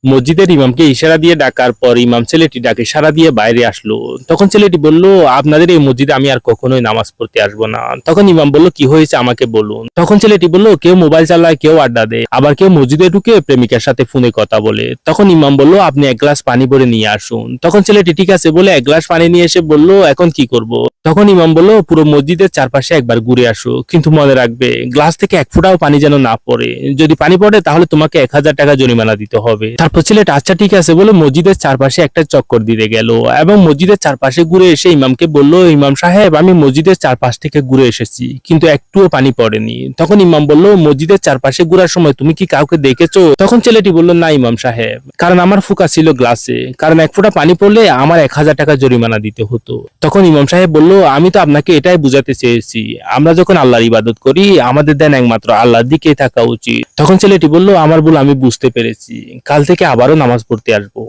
মসজিদের ইমামকে ইশারা দিয়ে ডাকার পর ইমাম ছেলেটি ডাকে সাড়া দিয়ে বাইরে আসলো। তখন ছেলেটি বলল, আপনাদের এই মসজিদে আমি আর কখনোই নামাজ পড়তে আসবো না। তখন ইমাম বলল, কি হয়েছে আমাকে বলুন। তখন ছেলেটি বলল, কেউ মোবাইল চালায়, কেউ আড্ডা দেয়, আবার কেউ মসজিদে ঢুকে প্রেমিকার সাথে ফোনে কথা বলে। তখন ইমাম বলল, আপনি এক গ্লাস পানি ভরে নিয়ে আসুন। তখন ছেলেটি ঠিক আছে বলে এক গ্লাস পানি নিয়ে এসে বলল, এখন কি করব। তখন ইমাম বলল, পুরো মসজিদের চারপাশে একবার ঘুরে আসো, কিন্তু মনে রাখবে গ্লাস থেকে এক ফোঁটাও পানি যেন না পড়ে। যদি পানি পড়ে তাহলে তোমাকে 1000 টাকা জরিমানা দিতে হবে। তারপর ছেলেটা আচ্ছা ঠিক আছে বলে মসজিদের চারপাশে একটা চক্কর দিতে গেল এবং মসজিদের চারপাশে ঘুরে এসে ইমামকে বলল, ইমাম সাহেব আমি মসজিদের চারপাশ থেকে ঘুরে এসেছি, কিন্তু একটুও পানি পড়েনি। তখন ইমাম বলল, মসজিদের চারপাশে ঘোরার সময় তুমি কি কাউকে দেখেছো? তখন ছেলেটি বলল, না ইমাম সাহেব, কারণ আমার ফোকাস ছিল গ্লাসে, কারণ এক ফোঁটা পানি পড়লে আমার 1000 টাকা জরিমানা দিতে হতো। তখন ইমাম সাহেব বলল, আমি তো আপনাকে এটাই বুঝাতে চেয়েছি, আমরা যখন আল্লাহর ইবাদত করি আমাদের ধ্যান একমাত্র আল্লাহর দিকেই থাকা উচিত। তখন ছেলেটি বলল, আমার ভুল, আমি বুঝতে পেরেছি, কাল থেকে আবারও নামাজ পড়তে আসবো।